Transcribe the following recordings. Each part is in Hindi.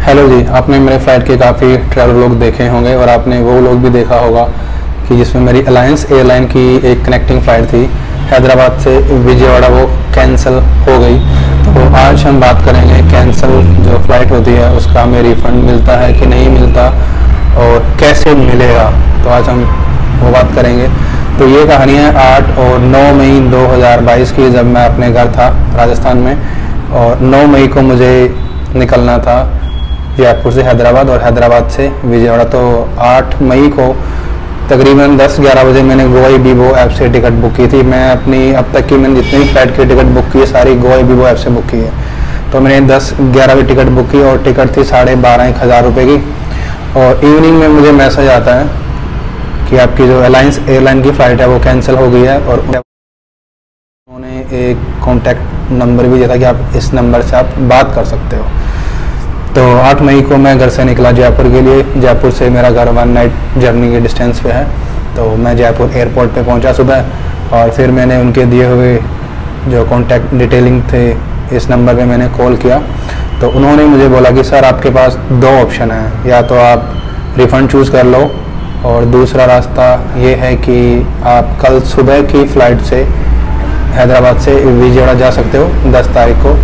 हेलो जी, आपने मेरे फ़्लाइट के काफ़ी ट्रैवल व्लॉग देखे होंगे और आपने वो व्लॉग भी देखा होगा कि जिसमें मेरी अलायंस एयरलाइन की एक कनेक्टिंग फ़्लाइट थी हैदराबाद से विजयवाड़ा, वो कैंसिल हो गई। तो आज हम बात करेंगे कैंसिल जो फ़्लाइट होती है उसका हमें रिफ़ंड मिलता है कि नहीं मिलता और कैसे मिलेगा। तो आज हम वो बात करेंगे। तो ये कहानी है 8 और 9 मई 2022 की, जब मैं अपने घर था राजस्थान में और 9 मई को मुझे निकलना था जयपुर से हैदराबाद और हैदराबाद से विजयवाड़ा। तो 8 मई को तकरीबन 10-11 बजे मैंने गोवा बीबो ऐप से टिकट बुक की थी। मैं अपनी अब तक की मैंने जितनी फ्लाइट की टिकट बुक की है सारी गोवा बीबो ऐप से बुक की है। तो मैंने 10-11 बजे टिकट बुक की और टिकट थी 12,500 रुपये की। और इवनिंग में मुझे मैसेज आता है कि आपकी जो अलायंस एयरलाइन की फ़्लाइट है वो कैंसिल हो गई है। और उन्होंने एक कॉन्टैक्ट नंबर भी दिया था कि आप इस नंबर से आप बात कर सकते हो। तो 8 मई को मैं घर से निकला जयपुर के लिए। जयपुर से मेरा घर 1 नाइट जर्नी के डिस्टेंस पे है। तो मैं जयपुर एयरपोर्ट पे पहुंचा सुबह और फिर मैंने उनके दिए हुए जो कॉन्टैक्ट डिटेलिंग थे इस नंबर पे मैंने कॉल किया। तो उन्होंने मुझे बोला कि सर आपके पास 2 ऑप्शन हैं, या तो आप रिफ़ंड चूज़ कर लो और दूसरा रास्ता ये है कि आप कल सुबह की फ़्लाइट से हैदराबाद से विजयवाड़ा जा सकते हो 10 तारीख को,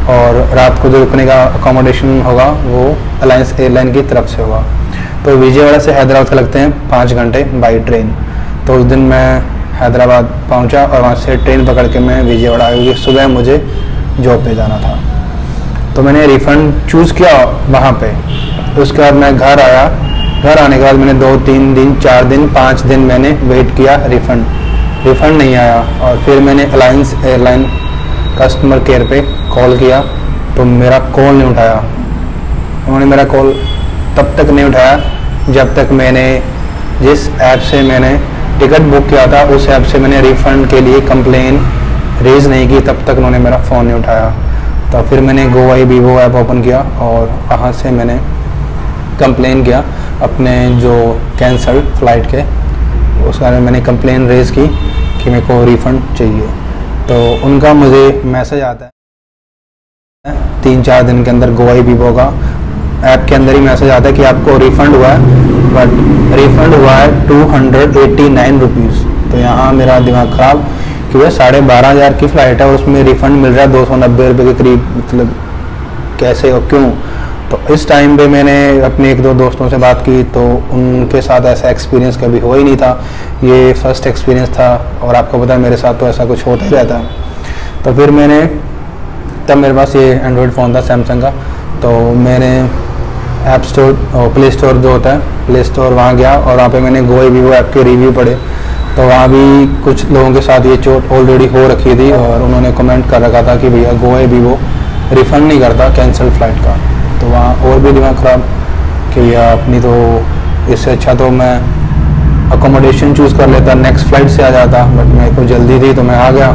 और रात को जो रुकने का अकोमोडेशन होगा वो अलायंस एयरलाइन की तरफ से होगा। तो विजयवाड़ा से हैदराबाद के लगते हैं 5 घंटे बाई ट्रेन। तो उस दिन मैं हैदराबाद पहुंचा और वहां से ट्रेन पकड़ के मैं विजयवाड़ा आई, क्योंकि सुबह मुझे जॉब पे जाना था। तो मैंने रिफ़ंड चूज़ किया वहाँ पे। उसके बाद मैं घर आया। घर आने के बाद मैंने 2-3 दिन 4 दिन 5 दिन मैंने वेट किया, रिफ़ंड नहीं आया। और फिर मैंने अलायंस एयरलाइन कस्टमर केयर पे कॉल किया तो मेरा कॉल नहीं उठाया। उन्होंने मेरा कॉल तब तक नहीं उठाया जब तक मैंने जिस ऐप से मैंने टिकट बुक किया था उस ऐप से मैंने रिफ़ंड के लिए कंप्लेन रेज़ नहीं की, तब तक उन्होंने मेरा फ़ोन नहीं उठाया। तो फिर मैंने गोवा बीबो ऐप ओपन किया और वहाँ से मैंने कंप्लेन किया अपने जो कैंसल्ड फ़्लाइट के, उसका मैंने कंप्लेन रेज़ की कि मेरे को रिफ़ंड चाहिए। तो उनका मुझे मैसेज आता है 3-4 दिन के अंदर गोवा बीबो का ऐप के अंदर ही मैसेज आता है कि आपको रिफ़ंड हुआ है, बट रिफ़ंड हुआ है 289 रुपीज़। तो यहाँ मेरा दिमाग ख़राब कि वह 12,500 की फ़्लाइट है और उसमें रिफ़ंड मिल रहा है 290 रुपये के करीब, मतलब कैसे और क्यों। तो इस टाइम पे मैंने अपने 1-2 दोस्तों से बात की तो उनके साथ ऐसा एक्सपीरियंस कभी हो ही नहीं था, ये फ़र्स्ट एक्सपीरियंस था। और आपको पता है मेरे साथ तो ऐसा कुछ होता ही रहता है। तो फिर मैंने तब मेरे पास ये एंड्रॉयड फ़ोन था सैमसंग का, तो मैंने ऐप स्टोर और प्ले स्टोर जो होता है प्ले स्टोर वहाँ गया और वहाँ पे मैंने गोवा बीबो ऐप के रिव्यू पढ़े। तो वहाँ भी कुछ लोगों के साथ ये चोट ऑलरेडी हो रखी थी और उन्होंने कमेंट कर रखा था कि भैया गोवा बीबो रिफ़ंड नहीं करता कैंसिल फ़्लाइट का। तो वहाँ और भी दिमाग ख़राब कि भैया अपनी, तो इससे अच्छा तो मैं अकोमोडेशन चूज़ कर लेता, नेक्स्ट फ़्लाइट से आ जाता, बट मेरे को जल्दी थी तो मैं आ गया।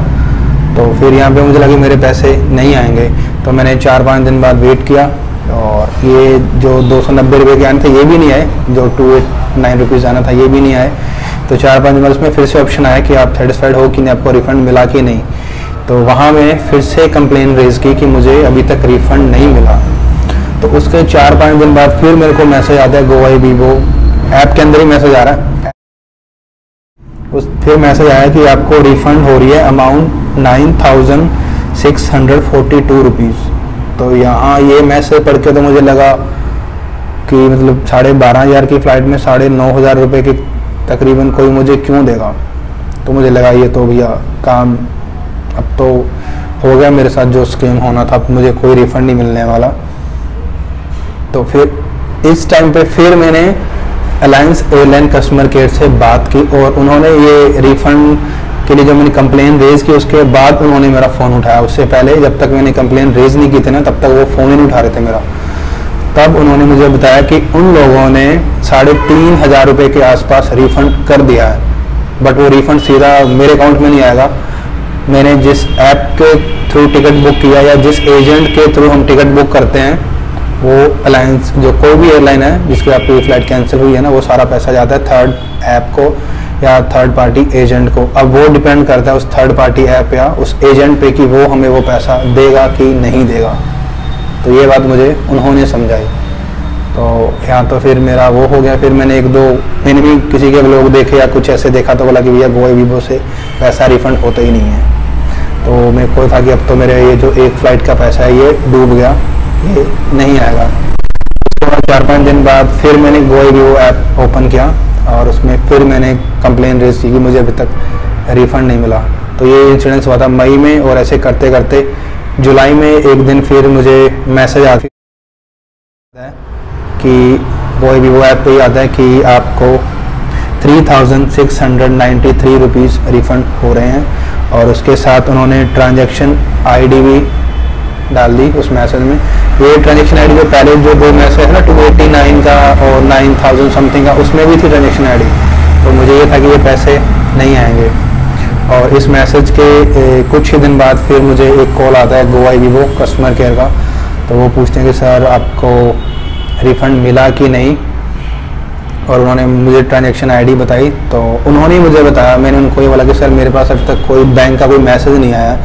तो फिर यहाँ पे मुझे लगा मेरे पैसे नहीं आएंगे। तो मैंने 4-5 दिन बाद वेट किया और ये जो 290 रुपये के आने थे ये भी नहीं आए, जो 289 रुपीज़ आना था ये भी नहीं आए। तो 4-5 दिन बाद उसमें फिर से ऑप्शन आया कि आप सेटिस्फाइड हो कि नहीं, आपको रिफ़ंड मिला कि नहीं। तो वहाँ मैंने फिर से कंप्लेन रेज़ की कि मुझे अभी तक रिफ़ंड नहीं मिला। तो उसके 4-5 दिन बाद फिर मेरे को मैसेज आता है गोवा बीबो ऐप के अंदर ही मैसेज आ रहा है। फिर मैसेज आया कि आपको रिफ़ंड हो रही है अमाउंट 9,642 रुपीज़। तो यहाँ ये मैसेज पढ़ के तो मुझे लगा कि मतलब 12,500 की फ़्लाइट में 9,500 रुपये की तकरीबन कोई मुझे क्यों देगा। तो मुझे लगा ये तो भैया काम अब तो हो गया मेरे साथ, जो स्कीम होना था, अब मुझे कोई रिफ़ंड नहीं मिलने वाला। तो फिर इस टाइम पे फिर मैंने अलायंस एयरलाइन कस्टमर केयर से बात की और उन्होंने ये रिफ़ंड के लिए जो मैंने कंप्लेन रेज़ की उसके बाद उन्होंने मेरा फ़ोन उठाया। उससे पहले जब तक मैंने कंप्लेन रेज़ नहीं की थी ना, तब तक वो फ़ोन ही नहीं उठा रहे थे मेरा। तब उन्होंने मुझे बताया कि उन लोगों ने 3,500 रुपये के आसपास रिफ़ंड कर दिया है, बट वो रिफ़ंड सीधा मेरे अकाउंट में नहीं आएगा। मैंने जिस ऐप के थ्रू टिकट बुक किया या जिस एजेंट के थ्रू हम टिकट बुक करते हैं, वो अलायंस जो कोई भी एयरलाइन है जिसकी आपकी फ़्लाइट कैंसिल हुई है ना, वो सारा पैसा जाता है थर्ड ऐप को या थर्ड पार्टी एजेंट को। अब वो डिपेंड करता है उस थर्ड पार्टी ऐप या उस एजेंट पे कि वो हमें वो पैसा देगा कि नहीं देगा। तो ये बात मुझे उन्होंने समझाई। तो यहाँ तो फिर मेरा वो हो गया। फिर मैंने 1-2 मैंने भी किसी के लोग देखे या कुछ ऐसे देखा तो बोला कि भैया गोवा वीवो से पैसा रिफ़ंड होता ही नहीं है। तो मेरे को था कि अब तो मेरे ये जो एक फ़्लाइट का पैसा है ये डूब गया, ये नहीं आएगा। तो 4-5 दिन बाद फिर मैंने गोवा वीवो ऐप ओपन किया और उसमें फिर मैंने कंप्लेन रेज की कि मुझे अभी तक रिफ़ंड नहीं मिला। तो ये इंसिडेंस हुआ था मई में, और ऐसे करते करते जुलाई में एक दिन फिर मुझे मैसेज आती है कि गोवा वीवो ऐप पे आता है कि आपको 3,693 रुपीज़ रिफ़ंड हो रहे हैं, और उसके साथ उन्होंने ट्रांजैक्शन आईडी भी डाल दी उस मैसेज में। ये ट्रांजैक्शन आईडी जो पहले जो 2 मैसेज है ना 289 का और 9,000 समथिंग का, उसमें भी थी ट्रांजैक्शन आईडी। तो मुझे ये था कि ये पैसे नहीं आएंगे। और इस मैसेज के कुछ ही दिन बाद फिर मुझे एक कॉल आता है गोवा वीवो कस्टमर केयर का। तो वो पूछते हैं कि सर आपको रिफ़ंड मिला कि नहीं, और उन्होंने मुझे ट्रांजैक्शन आईडी बताई। तो उन्होंने ही मुझे बताया, मैंने उनको ये बोला कि सर मेरे पास अभी तक कोई बैंक का कोई मैसेज नहीं आया।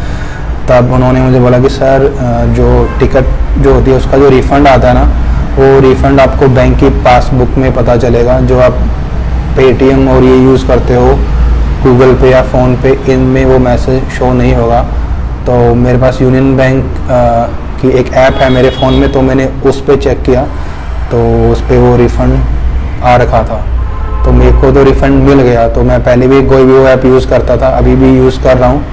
तब उन्होंने मुझे बोला कि सर जो टिकट जो होती है उसका जो रिफ़ंड आता है ना, वो रिफ़ंड आपको बैंक की पासबुक में पता चलेगा। जो आप पेटीएम और ये यूज़ करते हो गूगल पे या फ़ोन पे, इनमें वो मैसेज शो नहीं होगा। तो मेरे पास यूनियन बैंक की एक ऐप है मेरे फ़ोन में, तो मैंने उस पर चेक किया तो उस पर वो रिफ़ंड आ रखा था। तो मेरे को तो रिफ़ंड मिल गया। तो मैं पहले भी गोवा वीवो ऐप यूज़ करता था, अभी भी यूज़ कर रहा हूँ।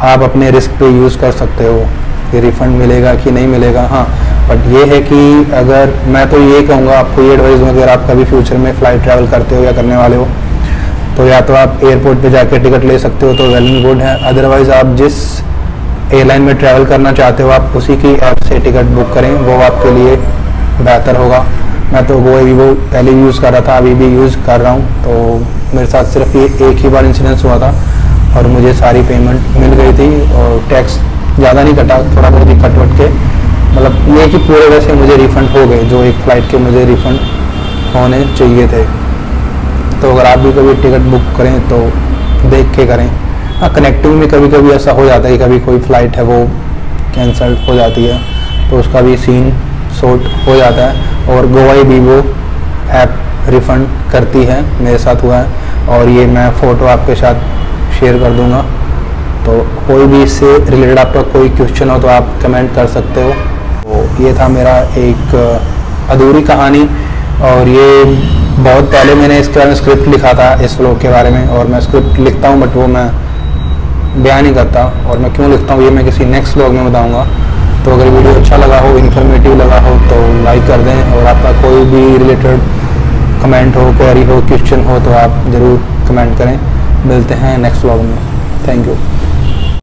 आप अपने रिस्क पे यूज़ कर सकते हो कि रिफ़ंड मिलेगा कि नहीं मिलेगा। हाँ, बट ये है कि अगर मैं तो ये कहूँगा आपको, ये एडवाइस दूँगा, अगर आप कभी फ्यूचर में फ़्लाइट ट्रैवल करते हो या करने वाले हो तो या तो आप एयरपोर्ट पे जाके टिकट ले सकते हो, तो वेल एंड गुड है। अदरवाइज़ आप जिस एयरलाइन में ट्रैवल करना चाहते हो आप उसी की ऐप से टिकट बुक करें, वो आपके लिए बेहतर होगा। मैं तो गोवा वीवो पहले भी यूज़ कर रहा था, अभी भी यूज़ कर रहा हूँ। तो मेरे साथ सिर्फ ये एक ही बार इंसिडेंस हुआ था और मुझे सारी पेमेंट मिल गई थी, और टैक्स ज़्यादा नहीं कटा, थोड़ा बहुत ही कट वट के, मतलब ये कि पूरे वैसे मुझे रिफ़ंड हो गए जो एक फ़्लाइट के मुझे रिफ़ंड होने चाहिए थे। तो अगर आप भी कभी टिकट बुक करें तो देख के करें। हाँ, कनेक्टिंग में कभी कभी ऐसा हो जाता है कि कभी कोई फ़्लाइट है वो कैंसल हो जाती है, तो उसका भी सीन सॉर्ट हो जाता है। और गोवा वीवो ऐप रिफ़ंड करती है, मेरे साथ हुआ है, और ये मैं फ़ोटो आपके साथ शेयर कर दूंगा। तो कोई भी इससे रिलेटेड आपका कोई क्वेश्चन हो तो आप कमेंट कर सकते हो। तो ये था मेरा एक अधूरी कहानी, और ये बहुत पहले मैंने इसके बारे में स्क्रिप्ट लिखा था इस व्लॉग के बारे में, और मैं स्क्रिप्ट लिखता हूँ बट वो मैं बयान नहीं करता, और मैं क्यों लिखता हूँ ये मैं किसी नेक्स्ट व्लॉग में बताऊँगा। तो अगर वीडियो अच्छा लगा हो, इन्फॉर्मेटिव लगा हो तो लाइक कर दें, और आपका कोई भी रिलेटेड कमेंट हो, क्वेरी हो, क्वेश्चन हो तो आप ज़रूर कमेंट करें। मिलते हैं नेक्स्ट व्लॉग में। Thank you.